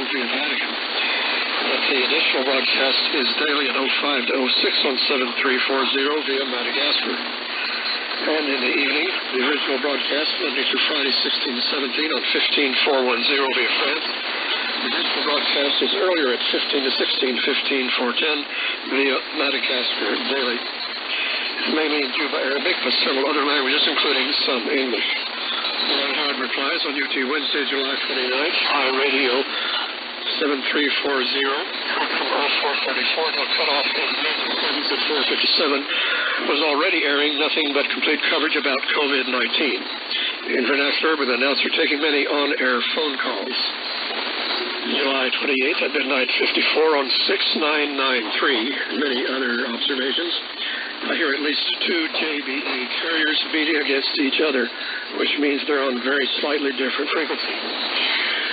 via Vatican. But the additional broadcast is daily at 05 to 06 on 7340 via Madagascar. And in the evening, the original broadcast, Monday through Friday, 16 to 17 on 15410 via France. The additional broadcast is earlier at 15 to 16, 15410 via Madagascar daily. It's mainly in Cuba Arabic, but several other languages, including some English. Ron Howard replies on UT Wednesday, July 29th, iRadio 7340, from 0434 till cutoff in mid-7 at 457, was already airing nothing but complete coverage about COVID-19. In vernacular, with an announcer taking many on-air phone calls. July 28th at midnight 54 on 6993. Many other observations. I hear at least 2 JBA carriers beating against each other, which means they're on very slightly different frequencies.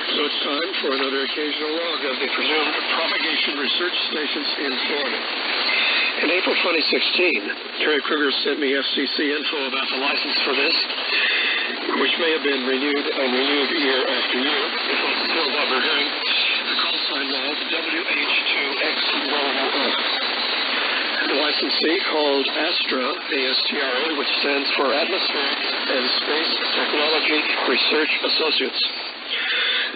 So it's time for another occasional log of the presumed propagation research stations in Florida. In April 2016, Terry Kruger sent me FCC info about the license for this, which may have been renewed and renewed year after year. If it's still what we're hearing, the call sign now is WH2X1. The licensee called ASTRA, A-S-T-R-A, which stands for Atmospheric and Space Technology Research Associates.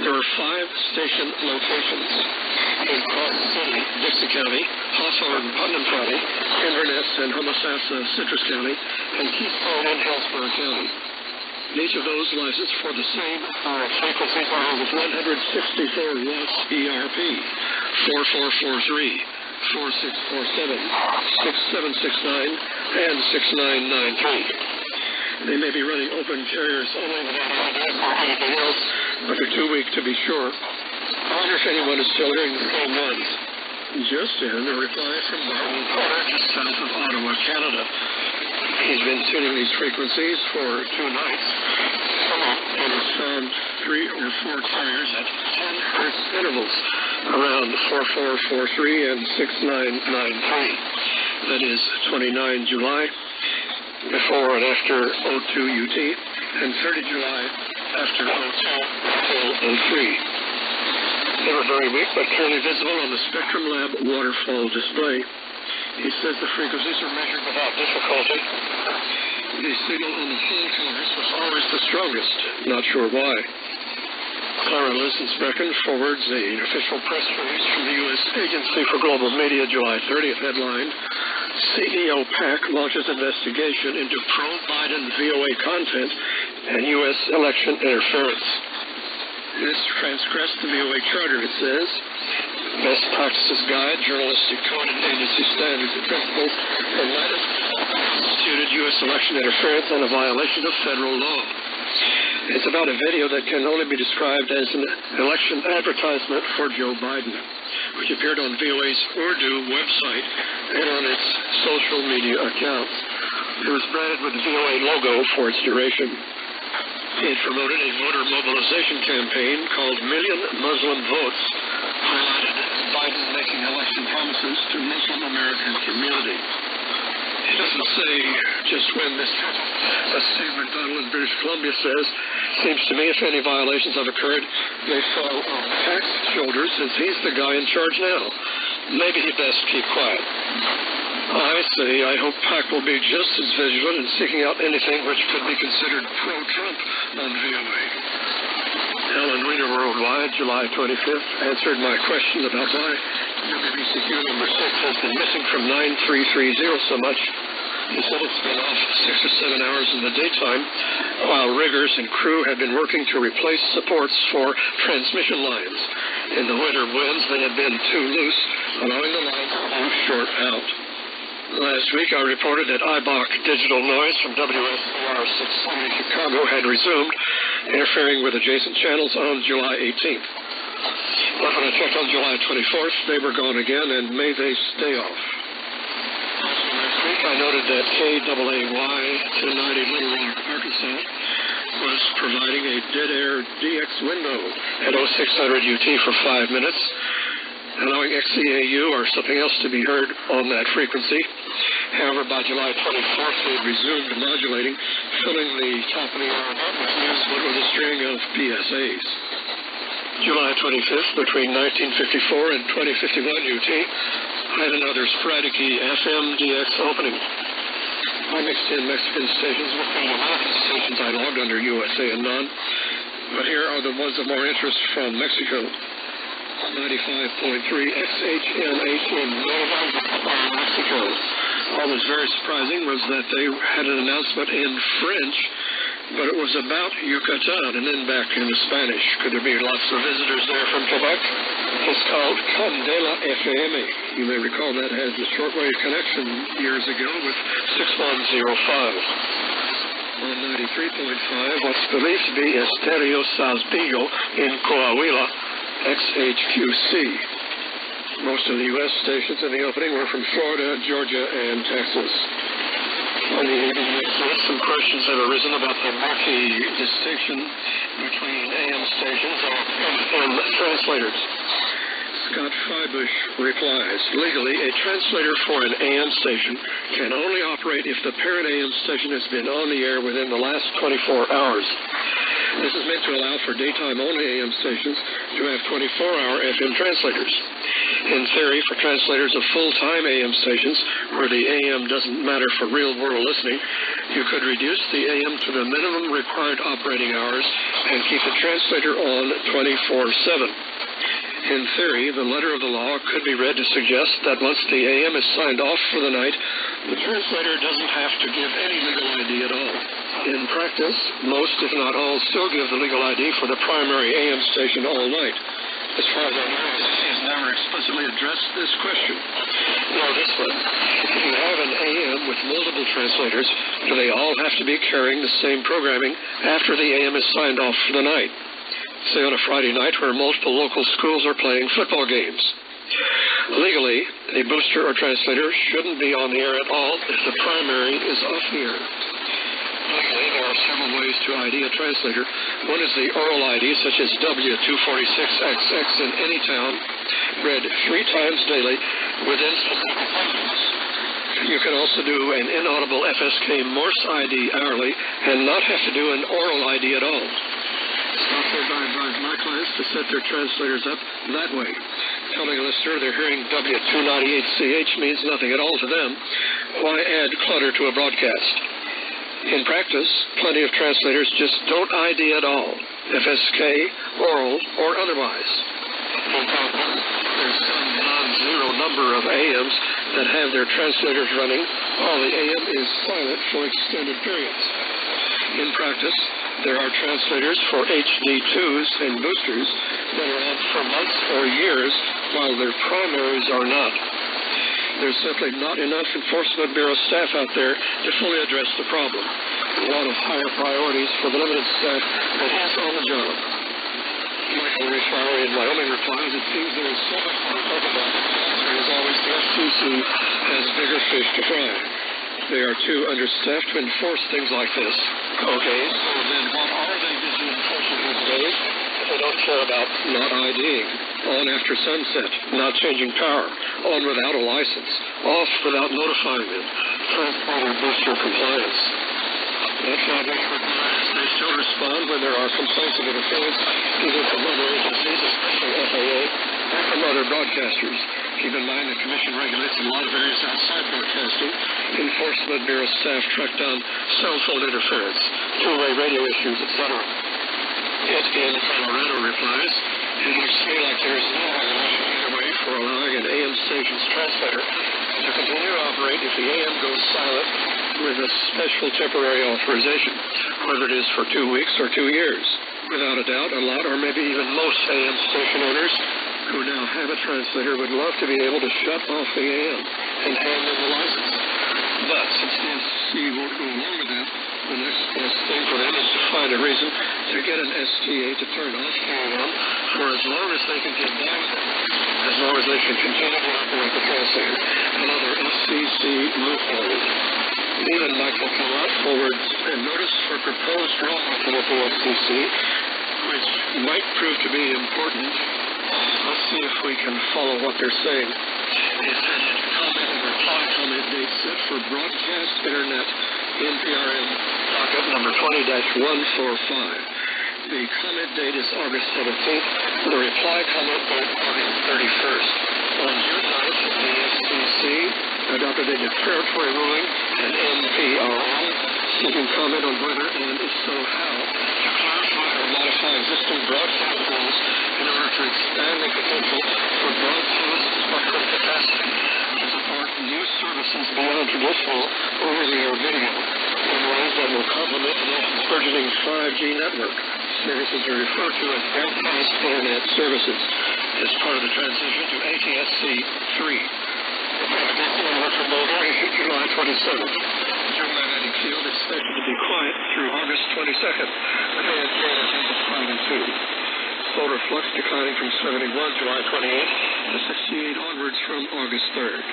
There are 5 station locations in Cross City, Dixie County, Hawthorne, Putnam County, Inverness and Homosassa, Citrus County, and Keystone in Hillsborough County. Each of those licensed for the same frequencies are with 164 watts ERP, 4443. 4647, 6769, and 6993. They may be running open carriers only without anything else, but they're too weak to be sure. I wonder if anyone is still hearing the same ones. Just in, a reply from Martin Porter, just south of Ottawa, Canada. He's been tuning these frequencies for 2 nights and has found 3 or 4 carriers at 10 hertz intervals around 4443 and 6993. That is 29 July, before and after 02 UT, and 30 July after 02 till 03. They were very weak, but clearly visible on the Spectrum Lab waterfall display. He says the frequencies are measured without difficulty. The signal on the phone towers was always the strongest. Not sure why. Clara Lissensbecken forwards the official press release from the U.S. Agency for Global Media, July 30th, headline, CEO PAC launches investigation into pro-Biden VOA content and U.S. election interference. This transgressed the VOA charter, it says. Best Practices Guide, Journalistic Code and Agency Standards and Principles, and that constituted U.S. election interference and a violation of federal law. It's about a video that can only be described as an election advertisement for Joe Biden, which appeared on VOA's Urdu website and on its social media accounts. It was branded with the VOA logo for its duration. It promoted a voter mobilization campaign called Million Muslim Votes, highlighted Biden making election promises to Muslim American community. It doesn't say just when this happened. As Steve McDonald in British Columbia says, seems to me if any violations have occurred, they fall on PAC's shoulders since he's the guy in charge now. Maybe he'd best keep quiet. I say I hope PAC will be just as vigilant in seeking out anything which could be considered pro-Trump on VOA. Helen Reader Worldwide, July 25th, answered my question about why WBCQ number 6 has been missing from 9330 so much. He said it's been off 6 or 7 hours in the daytime, while riggers and crew had been working to replace supports for transmission lines. In the winter winds, they had been too loose, allowing the lines to short out. Last week, I reported that IBOC digital noise from WSCR 670 Chicago had resumed, interfering with adjacent channels on July 18th. But when I checked on July 24th, they were gone again, and may they stay off. Also last week, I noted that KAAY 1090 Little Rock, Arkansas, was providing a dead-air DX window at 0600 UT for 5 minutes, allowing XCAU or something else to be heard on that frequency. However, by July 24th, they had resumed modulating, filling the top of the hour with news with a string of PSAs. July 25th, between 1954 and 2051 UT, had another sporadic FM DX opening. I mixed in Mexican stations with the American stations I logged under USA and non, but here are the ones of more interest from Mexico. 95.3 XHMH in Mexico. What was very surprising was that they had an announcement in French, but it was about Yucatan and then back in Spanish. Could there be lots of visitors there from Quebec? It's called Candela FM. You may recall that has a shortwave connection years ago with 6105. On 93.5, what's believed to be Estéreo Saltillo in Coahuila, XHQC. Most of the U.S. stations in the opening were from Florida, Georgia, and Texas. On the ABS, some questions have arisen about the multi-distinction between AM stations and FM translators. Scott Freibush replies, legally, a translator for an AM station can only operate if the parent AM station has been on the air within the last 24 hours. This is meant to allow for daytime-only AM stations to have 24-hour FM translators. In theory, for translators of full-time AM stations, where the AM doesn't matter for real-world listening, you could reduce the AM to the minimum required operating hours and keep the translator on 24/7. In theory, the letter of the law could be read to suggest that once the AM is signed off for the night, the translator doesn't have to give any legal ID at all. In practice, most, if not all, still give the legal ID for the primary AM station all night. As far as I know, the city has never explicitly addressed this question. Now this one, if you have an AM with multiple translators, do they all have to be carrying the same programming after the AM is signed off for the night? Say on a Friday night where multiple local schools are playing football games. Legally, a booster or translator shouldn't be on the air at all if the primary is off the air. Legally, there are several ways to ID a translator. One is the oral ID, such as W246XX in any town, read 3 times daily within specific times. You can also do an inaudible FSK Morse ID hourly and not have to do an oral ID at all. Also, I advise my clients to set their translators up that way. Telling a listener they're hearing W298CH means nothing at all to them. Why add clutter to a broadcast? In practice, plenty of translators just don't ID at all, FSK, oral, or otherwise. There's some non-zero number of AMs that have their translators running while the AM is silent for extended periods. In practice, there are translators for HD2s and boosters that are on for months or years while their primaries are not. There's simply not enough Enforcement Bureau staff out there to fully address the problem. A lot of higher priorities for the limited staff that is on the job. Michael Refarmer in Wyoming replies, it seems there is so much more to talk about. There is always the FCC has bigger fish to fry. They are too understaffed to enforce things like this. Okay, so then what are they busy enforcing these days? They don't care about not IDing, on after sunset, not changing power, on without a license, off without notifying them, transponder booster compliance. That's why they still respond when there are complaints of interference, either from other agencies, especially FAA, and from other broadcasters. Keep in mind the Commission regulates a lot of areas outside broadcasting. Enforcement Bureau staff track down cell phone interference, two-way radio issues, etc. It in Colorado replies, it looks to me like there is no regulation either way for allowing an AM station's translator to continue to operate if the AM goes silent with a special temporary authorization, whether it is for 2 weeks or 2 years. Without a doubt, a lot or maybe even most AM station owners who now have a translator would love to be able to shut off the AM and hand them the license. But since the FCC won't go along with that, the next best thing for them is to find a reason to get an STA to turn off the AM for as long as they can get by with it, as long as they can continue to operate the translator. Another FCC loophole. Even Michael Kalat forwards a notice for proposed rulemaking at the FCC, which might prove to be important. Let's see if we can follow what they're saying. They said comment and reply comment date set for broadcast internet NPRM docket number 20-145. The comment date is August 17th. The reply comment date August 31st. On June 9th, the FCC adopted a declaratory ruling, an NPRM, seeking comment on whether, and if so how, to clarify or modify existing broadcast rules in order to expand the potential for broadcast spectrum capacity to support new services beyond traditional over-the-air video in ways that will complement the nation's burgeoning 5G network. Services are referred to as broadcast internet services as part of the transition to ATSC 3. The propaganda promoter is July 27th. Geomagnetic field expected to be quiet through August 22nd. Current data is 5 and 2. Solar flux declining from 71 July 28th to 68 onwards from August 3rd.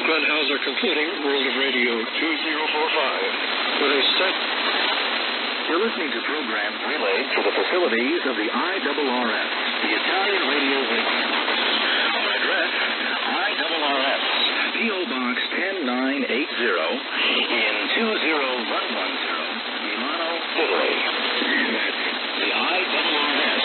Glenn Hauser concluding World of Radio 2045 with a set. You're listening to programs relayed to the facilities of the IRRS, the Italian Radio Wing. Our address, IRRS, P.O. Box 10980 in 20110, Milano, Italy. That's the IRRS,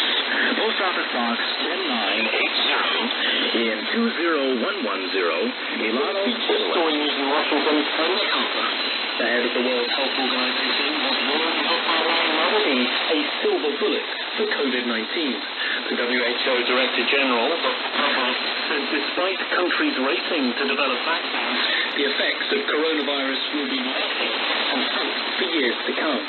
Post Office Box 10980 in 20110, Milano, Italy. Story news in Washington from the Hauser. The head of the World Health Organization has warned of allowing a silver bullet for COVID-19. The WHO Director General, Dr. Tedros, says despite countries racing to develop vaccines, the effects of coronavirus will be lasting and felt for years to come.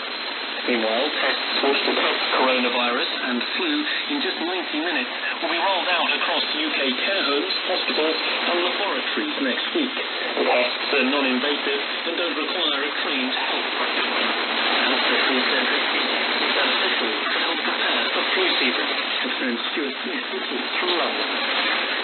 Meanwhile, tests which detect coronavirus and flu in just 90 minutes will be rolled out across UK care homes, hospitals and laboratories next week. The tests are non-invasive and don't require a trained health practitioner. And officials said that it's beneficial to help prepare for flu season. Friend Stuart Smith reports from London.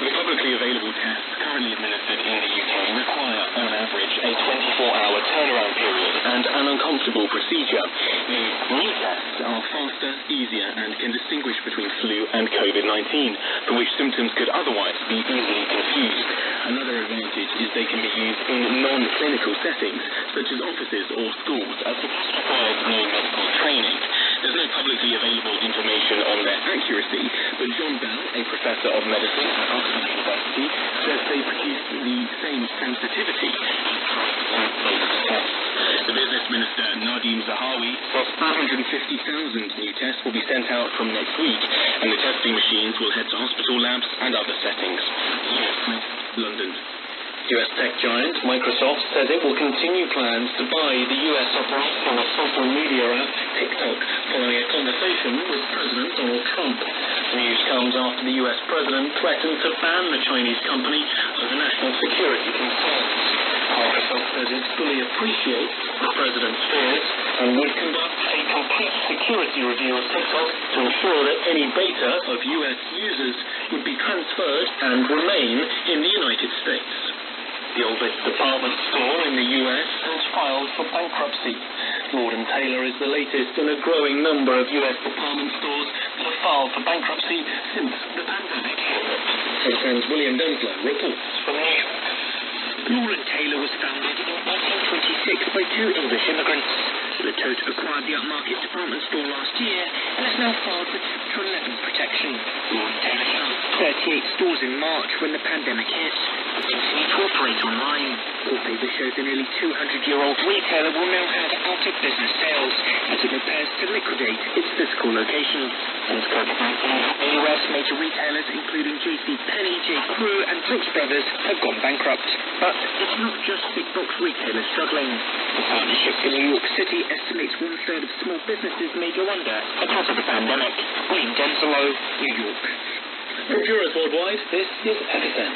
The publicly available tests currently administered in the UK require, on average, a 24-hour turnaround period and an uncomfortable procedure. The new tests are faster, easier, and can distinguish between flu and COVID-19, for which symptoms could otherwise be easily confused. Another advantage is they can be used in non-clinical settings, such as offices or schools, as the test requires no medical training. There's no publicly available information on their accuracy, but John Bell, a professor of medicine at Oxford University, says they produce the same sensitivity as current tests. The business minister, Nadeem Zahawi, says 450,000 new tests will be sent out from next week, and the testing machines will head to hospital labs and other settings. London. US tech giant Microsoft says it will continue plans to buy the US operating social media app TikTok following a conversation with President Donald Trump. The news comes after the US president threatened to ban the Chinese company over national security concerns. Microsoft says it fully appreciates the president's fears and would conduct a complete security review of TikTok to ensure that any data of US users would be transferred and remain in the United States. The oldest department store in the US has filed for bankruptcy. Lord & Taylor is the latest in a growing number of US department stores that have filed for bankruptcy since the pandemic. HamItUp's William Denslow reports from New York. Lord & Taylor was founded in 1826 by two English immigrants. The Tote acquired the upmarket department store last year and has now filed for Chapter 11 protection. Lord & Taylor shut 38 stores in March when the pandemic hit. It continued to operate online. Wallpaper shows the nearly 200-year-old retailer will now have out-of-business sales as it prepares to liquidate its physical locations. Since COVID-19, US major retailers including JCPenney, J.Crew and Brooks Brothers have gone bankrupt. But it's not just big box retailers struggling. The partnership in New York City estimates 1/3 of small businesses may go under because of the pandemic. William Denslow, New York. From Jurors Worldwide, this is FSN.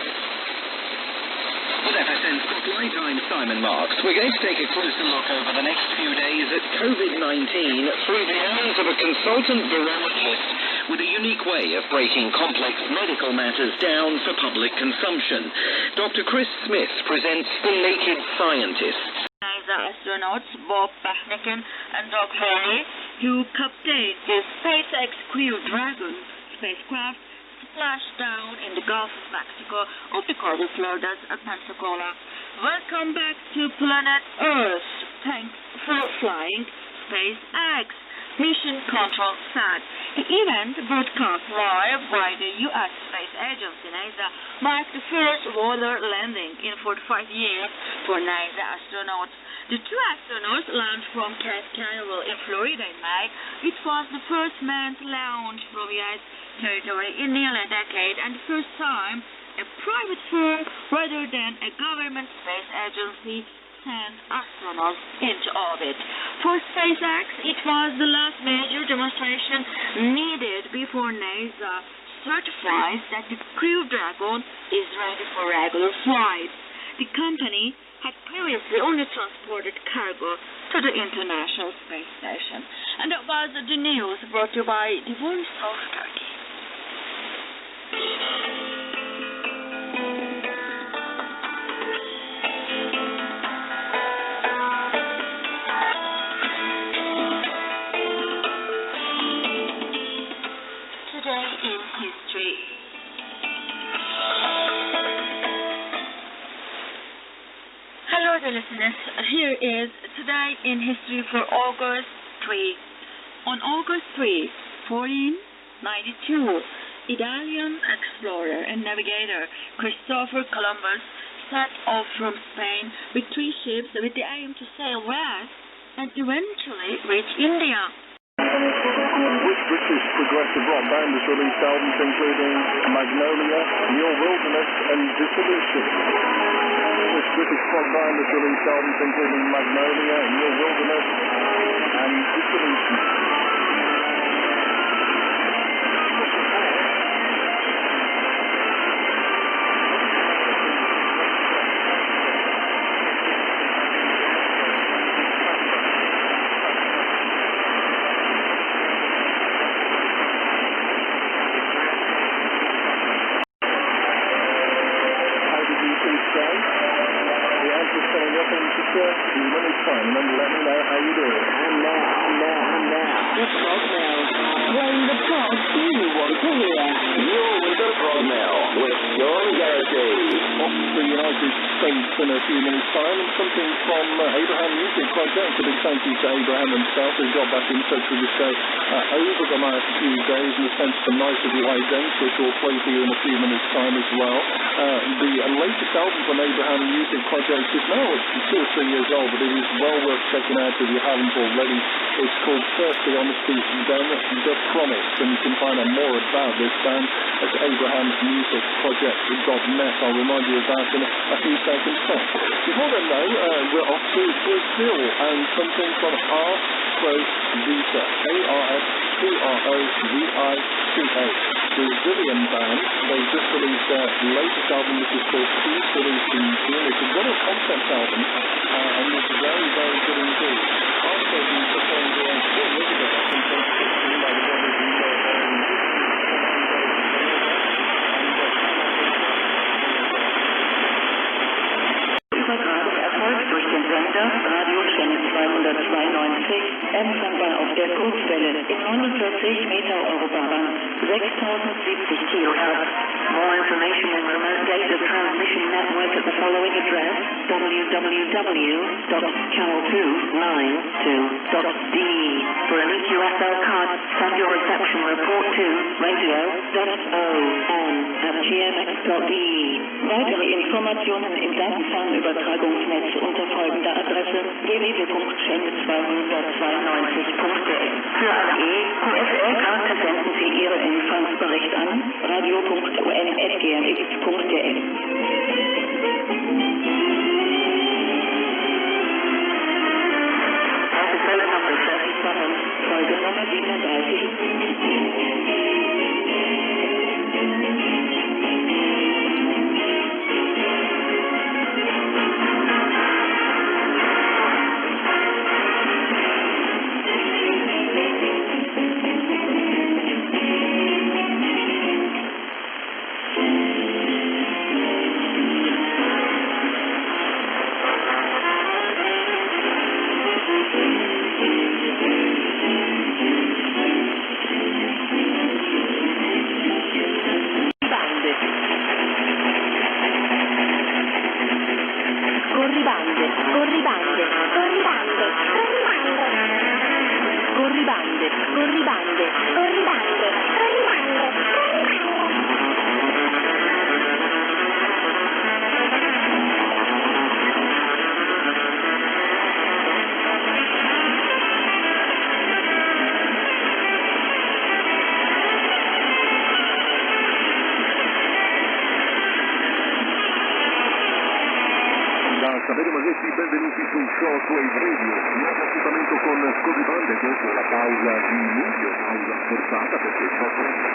With FSN Spotlight, I'm Simon Marks. We're going to take a closer look over the next few days at COVID-19 through the hands of a consultant virologist with a unique way of breaking complex medical matters down for public consumption. Dr. Chris Smith presents The Naked Scientist. Astronauts Bob Pachnikin and Doug Hurley, who captained the SpaceX Crew Dragon spacecraft, splashed down in the Gulf of Mexico off the Corpus Floridas at Pensacola. Welcome back to planet Earth. Thanks for flying SpaceX. Mission Control said. The event, broadcast live by the U.S. Space Agency NASA, marked the first lunar landing in 45 years for NASA astronauts. The two astronauts launched from Cape Canaveral in Florida in May. It was the first manned launch from U.S. territory in nearly a decade and the first time a private firm rather than a government space agency sent astronauts into orbit. For SpaceX, it was the last major demonstration needed before NASA certifies that the Crew Dragon is ready for regular flight. The company had previously only transported cargo to the International Space Station. And that was the news brought to you by the Voice of Turkey. Today in History. Hello, dear listeners. Here is Today in History for August 3. On August 3, 1492, Italian explorer and navigator Christopher Columbus set off from Spain with 3 ships with the aim to sail west and eventually reach India. Which British progressive rock band has released albums including Magnolia, Your Wilderness and Dissolution? Which British rock band has released albums including Magnolia, Your Wilderness and Dissolution? Remember, let me know how you do it. And now. The Prog Mail. Playing the prog you want to hear. You're with the Prog Mail with Sean Garrity. Off to the United States in a few minutes' time, and something from Abraham Music Project. A big thank you to Abraham himself, who got back in touch with the show over the last few days, and sent some nice little items, which we'll play for you in a few minutes' time as well. The latest album from Abraham Music Project is now 2 or 3 years old, but it is well worth checking out if you haven't already. It's called First the Honesty, Then the Promise, and you can find out more about this band at abrahammusicproject.net. I'll remind you of that in a few seconds' time. Before then, though, we're off to Brazil and something from Ars Provita, ARSPROVITA, Brazilian band. They've just released their latest album, which is called Peace, released in June. It's a good concept album, and it's very, very good indeed. Also being performed around 4 years ago, back in 2016, by the brothers in Übertragung erfolgt durch den Sender Radio Channel 292, empfangbar auf der Kurzwelle in 49 Meter Europaband, 6070 kHz. More information and remote data transmission network at the following address: www.channel292.de. For an EQSL card, send your reception report to radio.on@gmx.de. Weitere Informationen im Datenfernübertragungsnetz unter folgender Adresse: www.channel292.de. Für eine EQSL-Karte senden Sie Ihren Empfangsbericht an radio.un@gmx.de. Haltestelle Nummer 37, Folge Nummer 37. tutti, benvenuti su Shortwave Radio, nuovo appuntamento con Coribandi dopo la pausa di luglio, pausa forzata perché Shortwave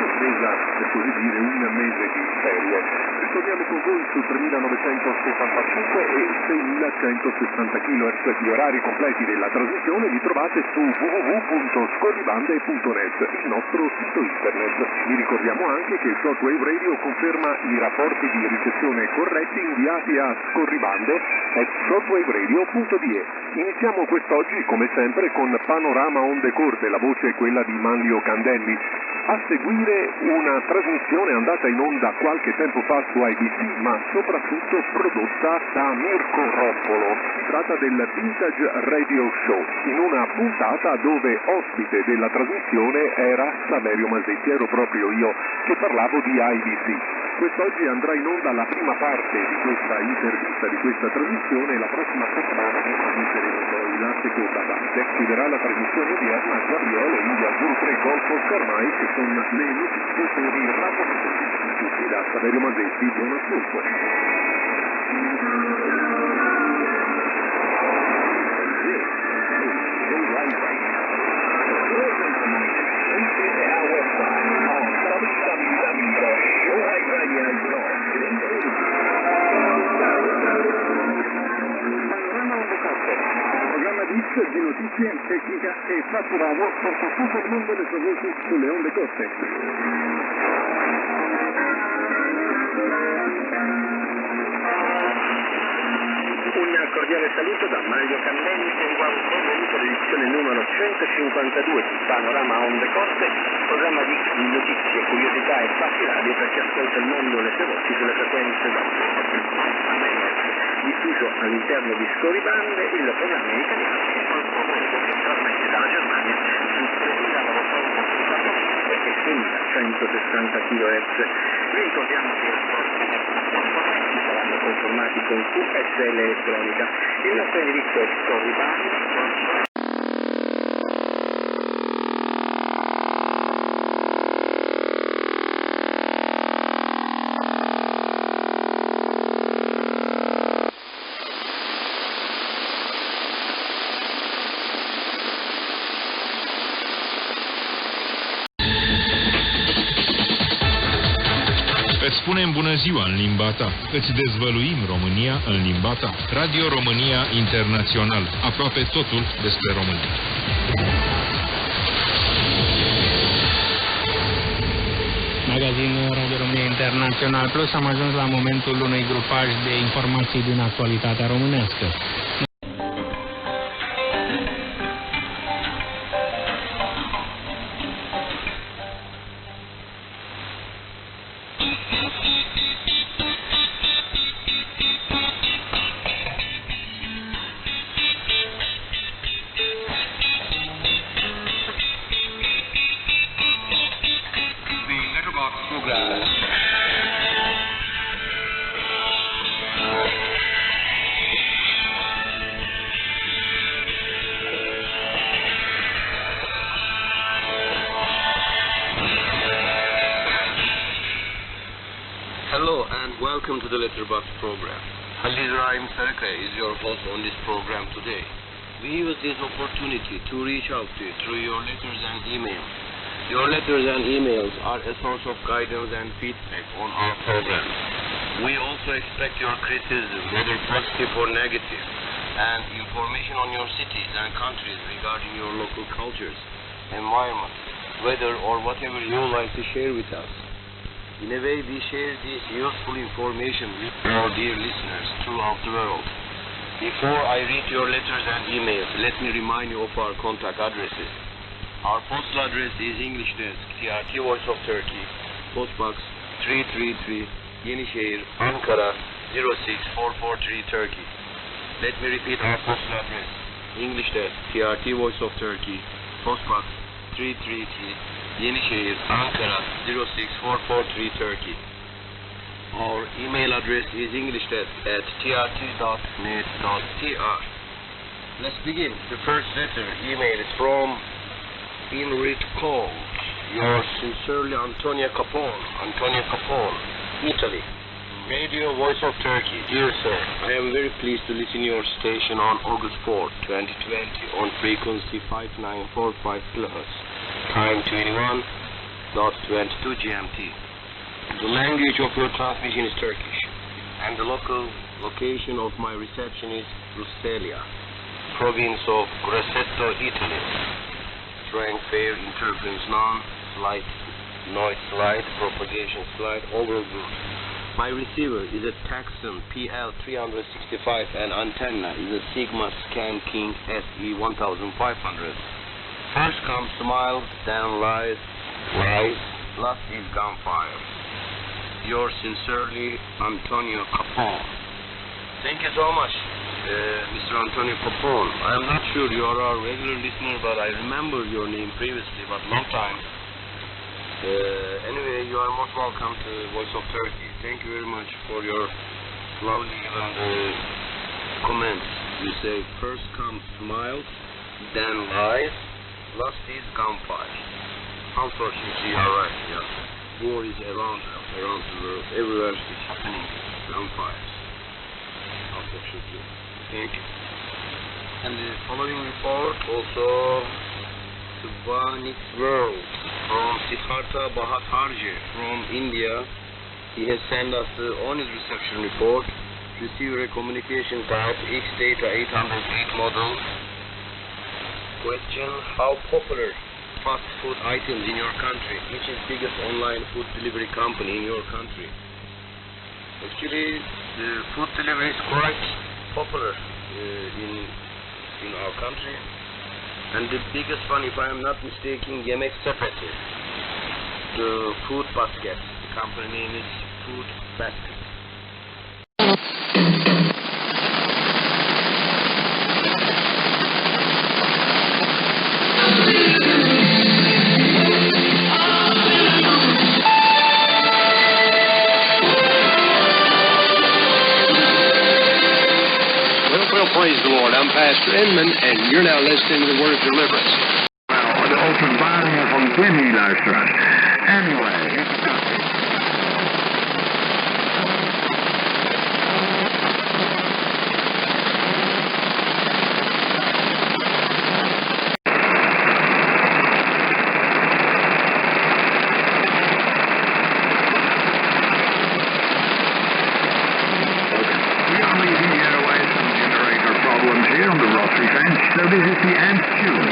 è presa, per così dire, un mese di ferie. Ritorniamo con voi su 3975 e 6160 kHz. Gli orari completi della trasmissione li trovate su www.scoribande.net, il nostro sito internet. Vi ricordiamo anche che Shortwave Radio conferma i rapporti di ricezione corretti inviati a scorribande@shortwaveradio.de. Iniziamo quest'oggi, come sempre, con Panorama Onde Corte, la voce è quella di Manlio Candelli. A seguire una trasmissione andata in onda qualche tempo fa su IBC, ma soprattutto prodotta da Mirko Roppolo. Si tratta del Vintage Radio Show, in una puntata dove ospite della trasmissione era Saverio Masetti, ero proprio io che parlavo di IBC. Quest'oggi andrà in onda la prima parte di questa intervista, di questa trasmissione, e la prossima settimana ne trasmetteremo poi la seconda parte. Chiuderà la trasmissione odierna Gabriele India 03 Golf Oscar Mike, che sono le notizie per il rapporto tutti da Saverio Masetti. Buon ascolto. Di notizie, tecnica e fatturato porta tutto il mondo le sue voci sulle onde corte. Un cordiale saluto da Manlio Candelli e buon benvenuto all'edizione numero 152 di Panorama Onde Corte, programma di notizie, curiosità e fatti radio per chi ascolta il mondo e le sue voci sulle frequenze da diffuso all'interno di Coribandi, il programma in italiano che trasmette dalla Germania su 3950 e 6160 kHz. Vi ricordiamo che saranno conformati con QSL elettronica. Il nostro indirizzo è Coribandi. Spunem bună ziua în limba ta. Îți dezvăluim România în limba ta. Radio România Internațional. Aproape totul despre România. Magazinul Radio România Internațional Plus, am ajuns la momentul unui grupaj de informații din actualitatea românească. Hello and welcome to the Letterbox program. Ali Rahim Sarka is your host on this program today. We use this opportunity to reach out to you through your letters and emails. Your letters and emails are a source of guidance and feedback on our program. We also expect your criticism, whether positive or negative, and information on your cities and countries regarding your local cultures, environment, weather, or whatever you like to share with us. In a way, we share this useful information with our dear listeners throughout the world. Before I read your letters and emails, let me remind you of our contact addresses. Our postal address is English Desk, TRT Voice of Turkey, Postbox 333, Yenişehir, Ankara 06443, Turkey. Let me repeat our postal address. English Desk, TRT Voice of Turkey, Postbox 333, Yenişehir, Ankara 06443, Turkey. Our email address is englishdesk@trt.net.tr. Let's begin. The first letter email is from Enrico. Yours sincerely, Antonia Capone, Italy. Radio Voice of Turkey. Dear sir, I am very pleased to listen to your station on August 4, 2020 on frequency 5945 kHz, time 21.22 GMT. The language of your transmission is Turkish, and the local location of my reception is Rustelia, province of Grosseto, Italy. Strength, fair, interference none, slight, noise slight, propagation slight, overall good. My receiver is a Taxon PL365 and antenna is a Sigma Scan King SE1500. First comes smile, then lies, last is gunfire. Yours sincerely, Antonio Capone. Thank you so much, Mr. Antonio Capone. I am not sure you are a regular listener, but I remember your name previously, but long time. Anyway, you are most welcome to Voice of Turkey. Thank you very much for your lovely and comments. You say first comes smiles, then lies, last is gunfire. Unfortunately, you are right. Yeah, war is around the world. Everywhere it's happening. Gunfires. Unfortunately. Thank you. And the following report also. Subhanik's World from Siddhartha Bhattacharya from India. He has sent us the ONID reception report. Receiver communication type X Data 808 model. Question: how popular fast food items in your country? Which is biggest online food delivery company in your country? Actually, the food delivery is quite popular in our country. And the biggest one, if I am not mistaken, Yemek Sepeti, the food basket. The company name is Food Basket. Praise the Lord. I'm Pastor Inman, and you're now listening to the Word of Deliverance. Nou, de openbaringen van Timmy, luisteraars. Anyway. So this is the end tune.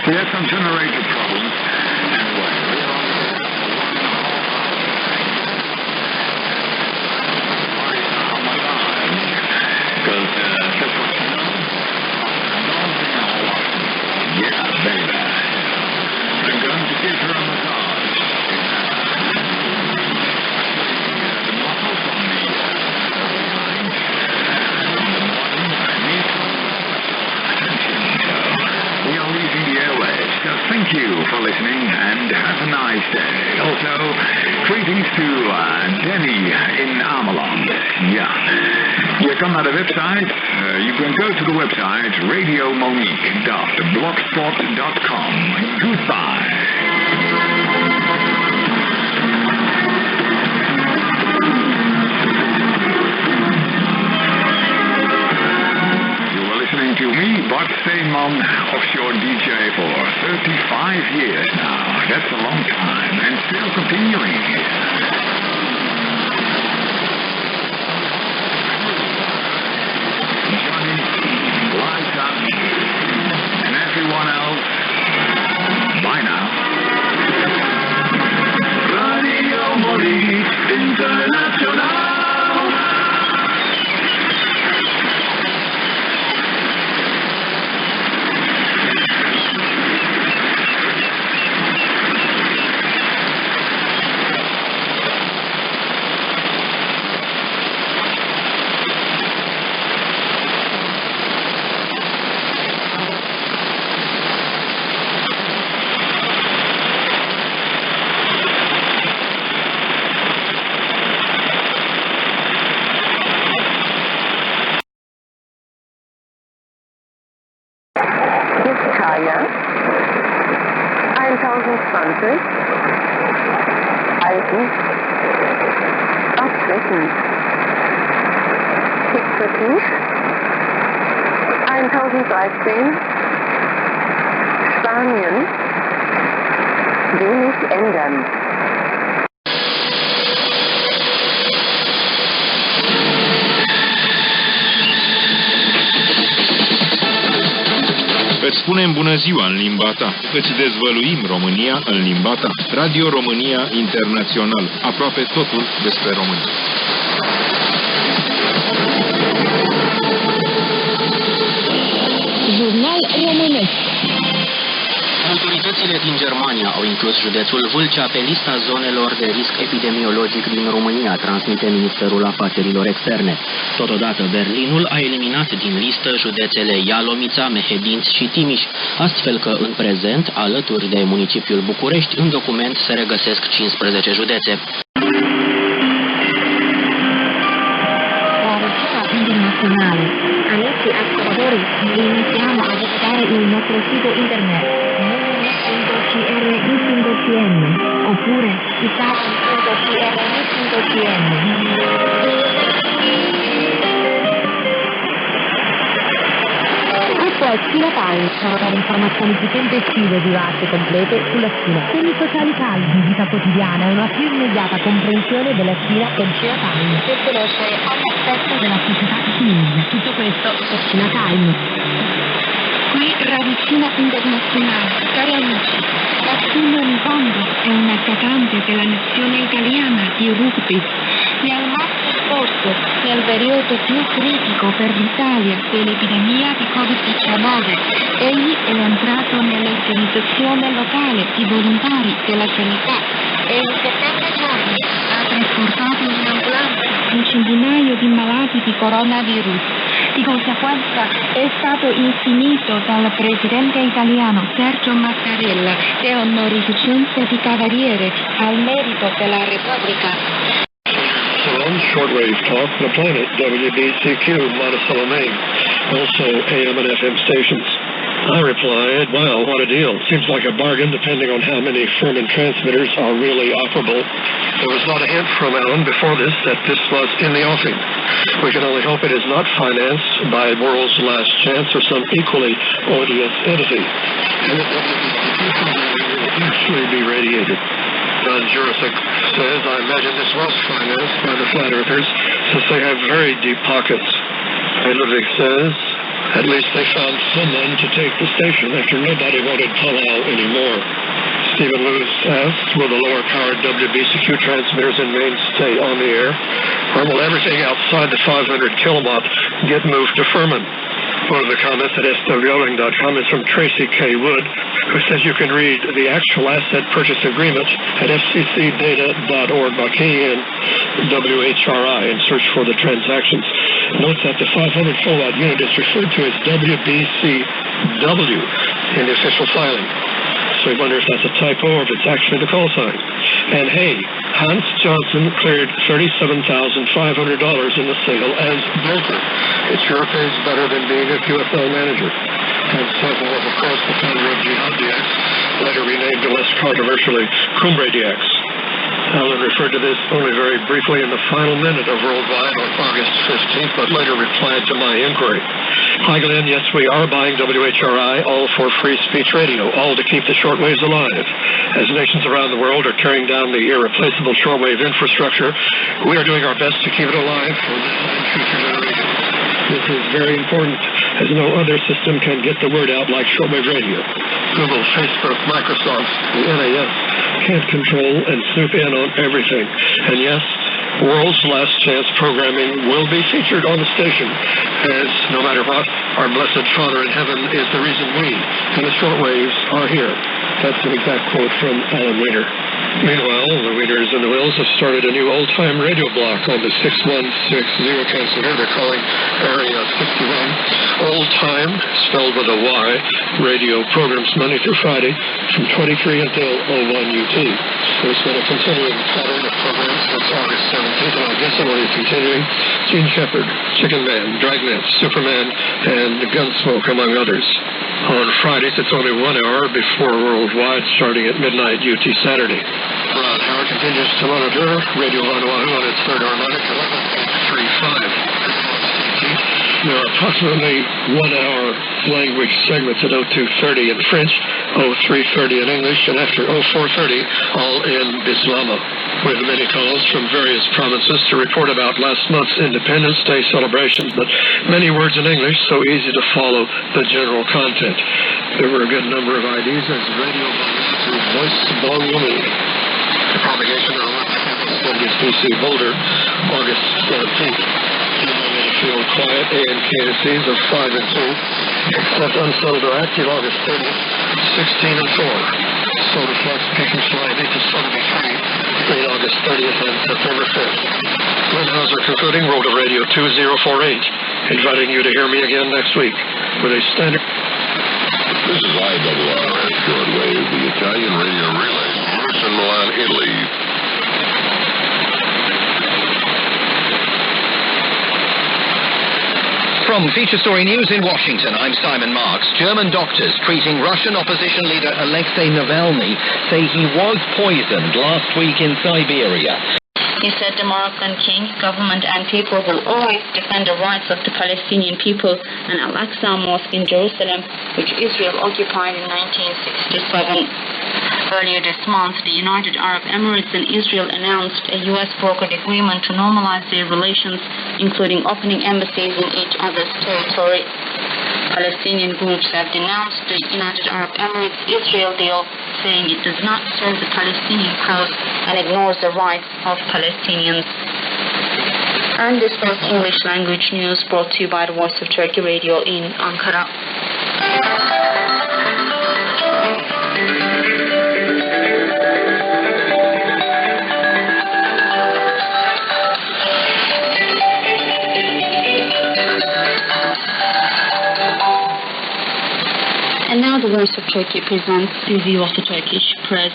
We had some generator problems. Anyway, because just what you know, yeah, baby. I'm going to give her a massage. The muscles on the behind, on the bottom, and these attention. So we are leaving the airwaves. Just think thank you for listening and have a nice day. Also, greetings to Danny in Ameland. Yeah. Je kan naar de website. You can go to the website radiomonique.blogspot.com. Goodbye. Listening to me, Bart Steenman, offshore DJ for 35 years now. That's a long time, and still continuing. Johnny, Liza, and everyone else, bye now. Radio Monique International. Alten, abschließend, Fixativ, 1013, Spanien, wenig ändern. Îți spunem bună ziua în limba ta. Îți dezvăluim România în limba ta. Radio România Internațional. Aproape totul despre România. Jurnal românesc. Autoritățile din Germania au inclus județul Vâlcea pe lista zonelor de risc epidemiologic din România, transmite Ministerul Afacerilor Externe. Totodată, Berlinul a eliminat din listă județele Ialomița, Mehedinți și Timiș, astfel că, în prezent, alături de municipiul București, în document se regăsesc 15 județe. Internazionale. Amici ascoltatori, iniziamo a visitare il nostro sito internet www.cri.cn oppure italia.cri.cn. Spina Times sono per informazioni più tempestive, vivate e complete sulla spina. Temi sociali caldi, vita quotidiana e una più immediata comprensione della spina con Spina Times per conoscere ogni aspetto della società cinese. Tutto questo su Spina Times. Qui Radio Cina Internazionale, cari amici. La Cina Nikongo è una cantante della nazione italiana di rugby. Nel marzo scorso, nel periodo più critico per l'Italia dell'epidemia di Covid-19, egli è entrato nell'organizzazione locale di volontari della sanità e in 70 giorni ha trasportato in ambulanza un centinaio di malati di coronavirus. Di conseguenza è stato insignito dal presidente italiano Sergio Mattarella de onorificenze di cavaliere al merito della Repubblica. Shortwave talk, the planet, WBCQ, Monticello, Maine, also AM and FM stations. I replied, wow, what a deal. Seems like a bargain depending on how many Furman transmitters are really operable. There was not a hint from Alan before this that this was in the offing. We can only hope it is not financed by World's Last Chance or some equally odious entity. And that WBCQ will actually be radiated. Don Jurasik says, I imagine this was financed by the Flat Earthers since they have very deep pockets. And Ludwig says, at least they found someone to take the station after nobody wanted Palau anymore. Stephen Lewis asks, will the lower-powered WBCQ transmitters in Maine stay on the air? Or will everything outside the 500 kilowatt get moved to Furman? One of the comments at swling.com is from Tracy K. Wood, who says you can read the actual asset purchase agreement at fccdata.org by keying in WHRI and search for the transactions. Note that the 500 kilowatt unit is referred to as WBCW in the official filing. so he wonders if that's a typo or if it's actually the call sign. And hey, Hans Johnson cleared $37,500 in the sale as broker. It sure pays better than being a QFL manager. Hans Johnson was, of course, the founder of Jihad DX, later renamed to less controversially Cumbre DX. Alan referred to this only very briefly in the final minute of Worldwide on August 15th, but later replied to my inquiry. Hi, Glenn. Yes, we are buying WHRI, all for free speech radio, all to keep the shortwaves alive. As nations around the world are tearing down the irreplaceable shortwave infrastructure, we are doing our best to keep it alive for now and future generations. This is very important, as no other system can get the word out like shortwave radio. Google, Facebook, Microsoft, the NAS can't control and snoop in on everything. And yes, World's Last Chance programming will be featured on the station, as no matter what, our blessed Father in heaven is the reason we and the shortwaves are here. That's an exact quote from Alan Wiener. Meanwhile, the Wieners and the Wills have started a new old-time radio block on the 6160 transmitter. They're calling Area 61. Old-time, spelled with a Y, radio programs Monday through Friday from 23 until 01 UT. There's been a continuing pattern of programs since August 17th, and I guess it will be continuing. Gene Shepard, Chicken Man, Dragnet, Superman, and Gunsmoke, among others. On Fridays, it's only 1 hour before Worldwide, starting at midnight UT Saturday. Ron Howard continues to monitor Radio Vanuatu on its third harmonic, 11.35. There are approximately 1 hour language segments at 0230 in French, 0330 in English, and after 0430, all in Bislama, with many calls from various provinces to report about last month's Independence Day celebrations, but many words in English, so easy to follow the general content. There were a good number of IDs as Radio Vanuatu Voice Volume. The propagation on WBC Boulder, August 17th. Feel quiet, ANK indices of 5 and 2, except unsettled or active August 30th, 16 and 4. Solar flux peaking slightly to 73 between August 30th and September 5th. Glenn Hauser concluding World of Radio 2048, inviting you to hear me again next week with a standard. This is IRRS Shortwave, the Italian radio relay, Paris and Milan, Italy. From Feature Story News in Washington, I'm Simon Marks. German doctors treating Russian opposition leader Alexei Navalny say he was poisoned last week in Siberia. He said the Moroccan king, government and people will always defend the rights of the Palestinian people and Al-Aqsa Mosque in Jerusalem, which Israel occupied in 1967. Earlier this month, the United Arab Emirates and Israel announced a U.S.-brokered agreement to normalize their relations, including opening embassies in each other's territory. Palestinian groups have denounced the United Arab Emirates-Israel deal, saying it does not serve the Palestinian cause and ignores the rights of Palestinians. And this was English language news brought to you by the Voice of Turkey Radio in Ankara. And now the Voice of Turkey presents a review of the Turkish press.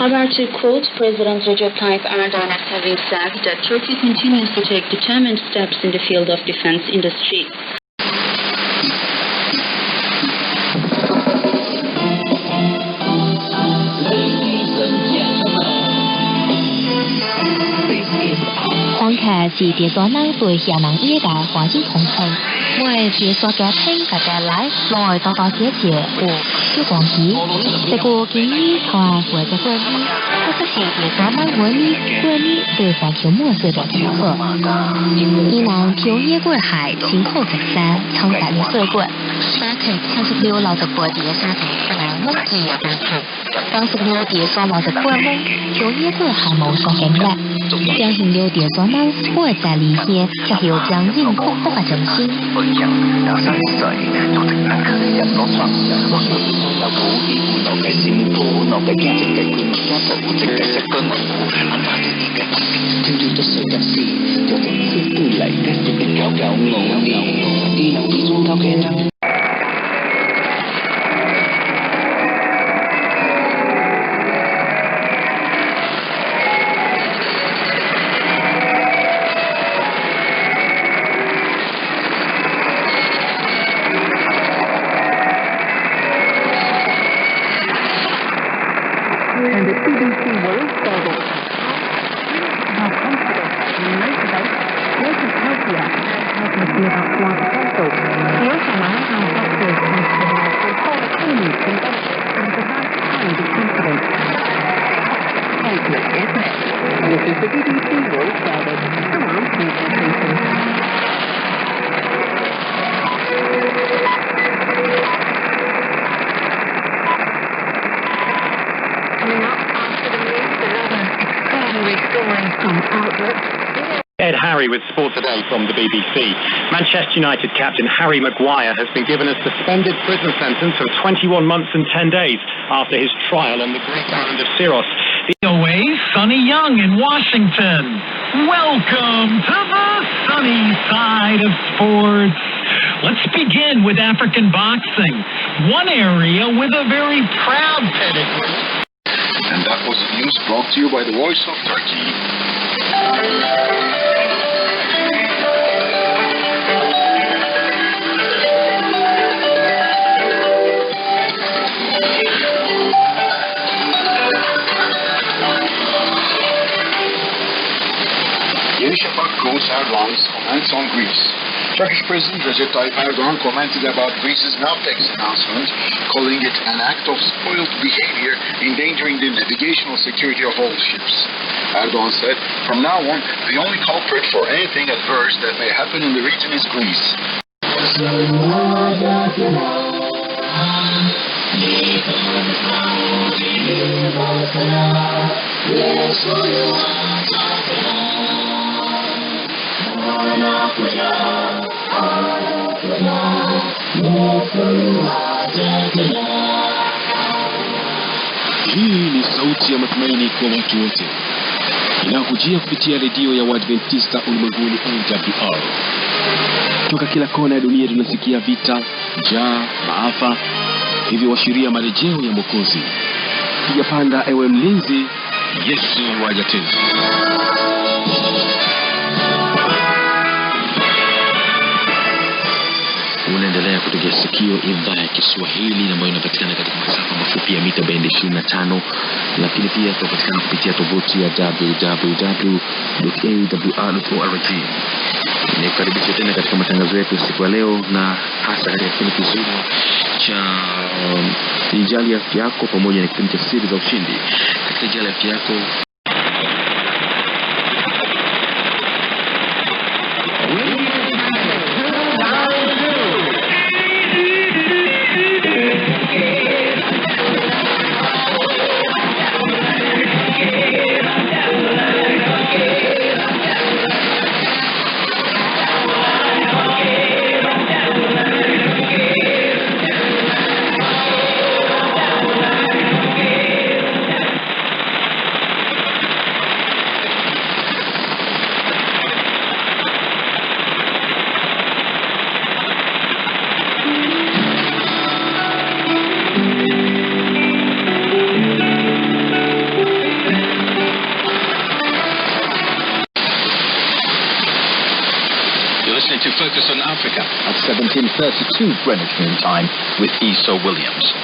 Habertürk quotes President Recep Tayyip Erdogan as having said that Turkey continues to take determined steps in the field of defense industry.是電鎖能對下能依嘅環境控制，為電鎖嘅聽嘅帶來來到到解決和消防機，這個建議同或者會議，它是電鎖能會議對環球模式的結合，以能調野過海情況直山長大的水管，沙體36老的國際沙體不能mất kỳ嘅單詞，當16電鎖老的過門調野過海冇所感染，將16電鎖能會在理解就有將應付不可真心。Ed Harry with Sport Today from the BBC. Manchester United captain Harry Maguire has been given a suspended prison sentence of 21 months and 10 days after his trial on the Greek island of Syros. Away, Sonny Young in Washington. Welcome to the sunny side of sports. Let's begin with African boxing, one area with a very proud pedigree. And that was news brought to you by the Voice of Turkey. Yeni Şafak quotes Erdogan's comments on Greece. Turkish President Recep Tayyip Erdogan commented about Greece's NAVTEX announcement, calling it an act of spoiled behavior endangering the navigational security of all ships. Erdogan said, "From now on, the only culprit for anything adverse that may happen in the region is Greece." Hii ni sauti ya matumaini kwa watu wote, inakujia kupitia redio ya Waadventista ulimwenguni AWR. Toka kila kona ya dunia tunasikia vita, njaa, maafa, hivyo washiria marejeo ya Mwokozi. Piga panda ewe mlinzi, Yesu waja tena. Unaendelea kutegea sikio idhaa ya Kiswahili ambayo inapatikana katika masafa mafupi ya mita bendi 25, lakini pia tunapatikana kupitia tovuti ya www.awr.org. Nikukaribisha tena katika matangazo yetu siku ya leo, na hasa katika kipindi kizuri cha Ijali Afya Yako pamoja na kipindi cha Siri za Ushindi. Katika Ijali Afya Yako to Focus on Africa at 17:32 Greenwich Mean Time with Esau Williams.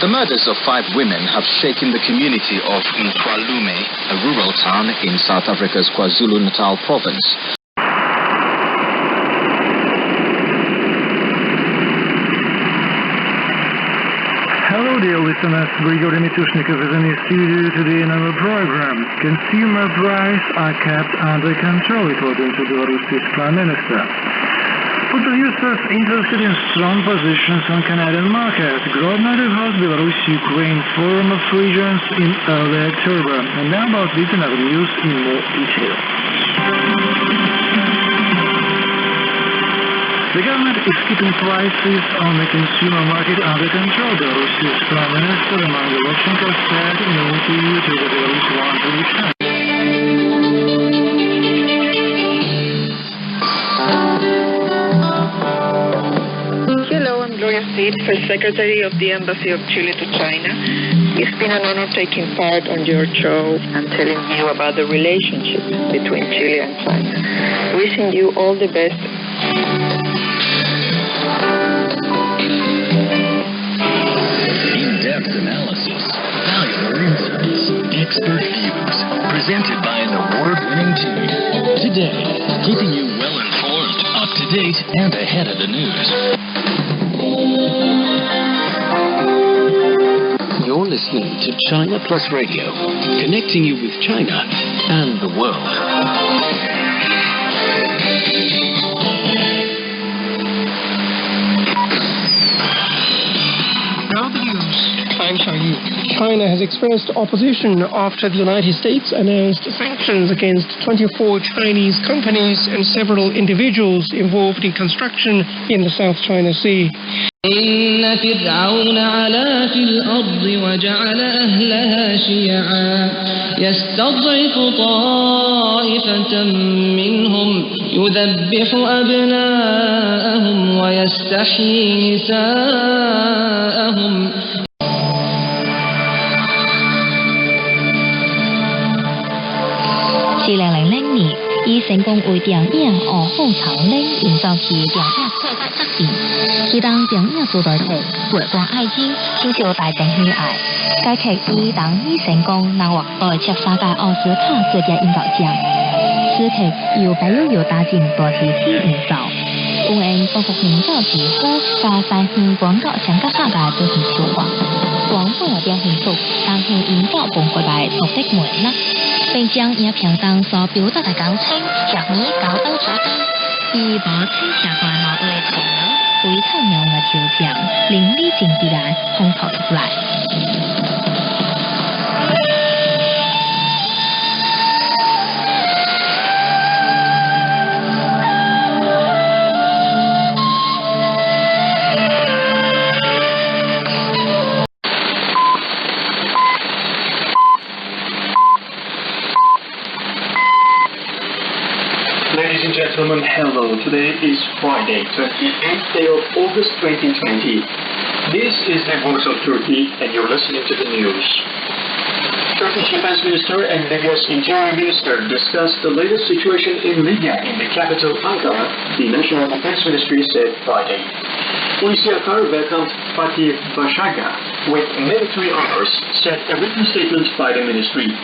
The murders of 5 women have shaken the community of Mtwalume, a rural town in South Africa's KwaZulu-Natal province. Hello dear listeners, Grigori Mitushnikov is in the studio today in our program. Consumer prices are kept under control, according to Belarusia's Prime Minister. For producers interested in strong positions on Canadian market, Grodner held Belarus-Ukraine Forum of Regions in early October. And now about this and other news in more detail. The government is keeping prices on the consumer market under control, Belarusia's Prime Minister Emmanuel Lukashenko said in an interview to the Belarus One TV channel. Hello, I'm Gloria Seed, First Secretary of the Embassy of Chile to China. It's been an honor taking part on your show and telling you about the relationship between Chile and China. Wishing you all the best. In-depth analysis, valuable insights, expert views, presented by an award-winning team. Today, keeping you well-informed, up-to-date, and ahead of the news. You're listening to China Plus Radio, connecting you with China and the world. Now the news. I'm Xiang Yu. China has expressed opposition after the United States announced sanctions against 24 Chinese companies and several individuals involved in construction in the South China Sea. إن فرعون علا في الأرض وجعل أهلها شيعا يستضعف طائفة منهم يذبح أبناءهم ويستحيي نساءهم.以成功为电影《卧虎藏龙》营造起电影最佳作品。其当电影做台剧，活动爱情，深受大众喜爱。该剧以当以成功拿获873届奥斯卡最佳音乐奖。此剧由白悠悠搭建大提琴营造，有用包括营造技术加3项广告相结合嘅做成手法。广播表现出当向营造本国大目的门啦。并将影片中所表达的感情加以高度主题，以无清社会矛盾的头脑，为巧妙的调整，令理性自然烘托出来。Ladies and gentlemen, hello. Today is Friday, 28th day of August 2020. This is the voice of Turkey and you're listening to the news. Turkish Defense Minister and Libya's Interior Minister discussed the latest situation in Libya in the capital Ankara, the National Defense Ministry said Friday. Hulusi Akar welcomed Fatih Bashaga with military honors, said a written statement by the ministry.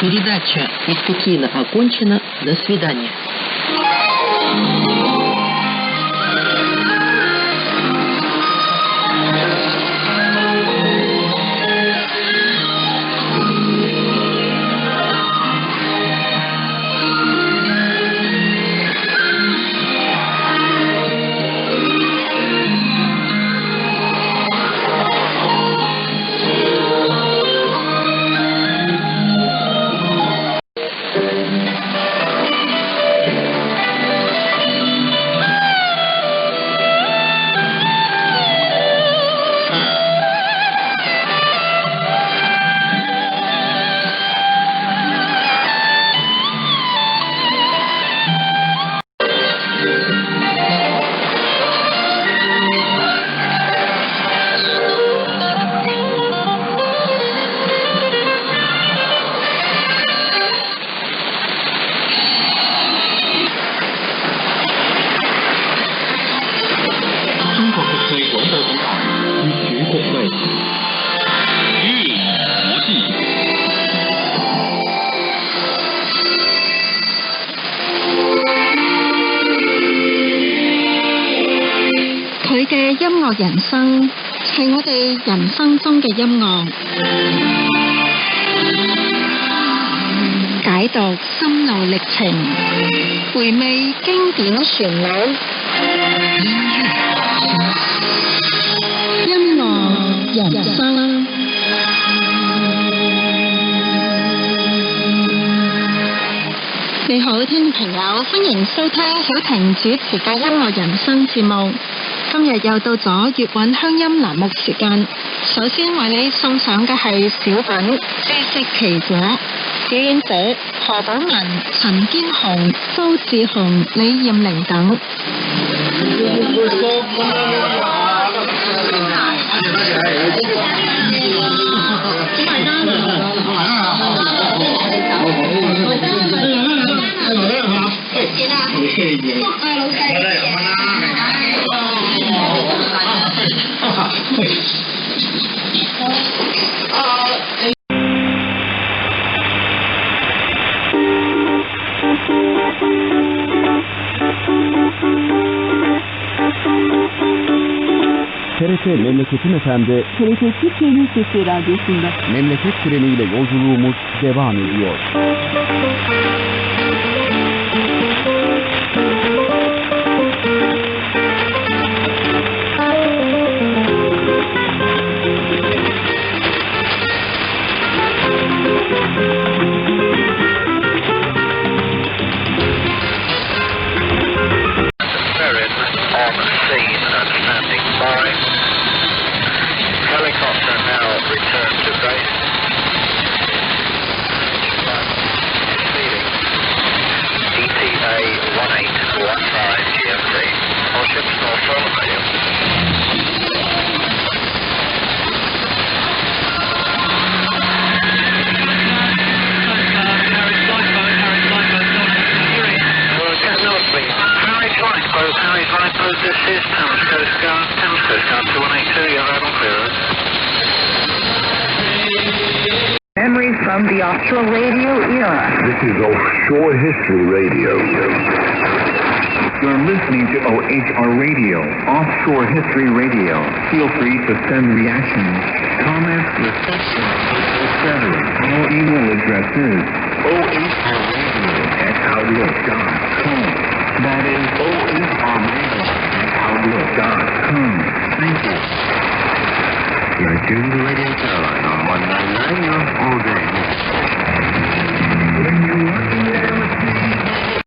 Передача успокоена окончена. До свидания. 音樂人生係我哋人生中嘅音樂，解讀心路歷程，回味經典旋律，音樂人生。你好，聽眾朋友，歡迎收聽曉婷主持嘅音樂人生節目。今日又到咗粵韻鄉音欄目時間，首先為你送上嘅係小品《知識奇果》，表演者何寶文、陳堅雄、周志雄、李艷玲等。TRT Memleketim FM'de TRT Türkiye'nin Sesi Radyosu'nda memleket treniyle yolculuğumuz devam ediyor. Helicopter now returned to base. Speeding. ETA 1815 GMT. All ships north from radio. Harry's lifeboat, this is Thames Coast Guard 2182, you're out on clearance. Memories from the offshore radio era. This is Offshore History Radio. You're listening to OHR Radio, Offshore History Radio. Feel free to send reactions, comments, reflections, etc. Our email address is ohrradio@outlook.com. That is ohrradio@outlook.com. Thank you. You're tuned to Radio Caroline on 199, your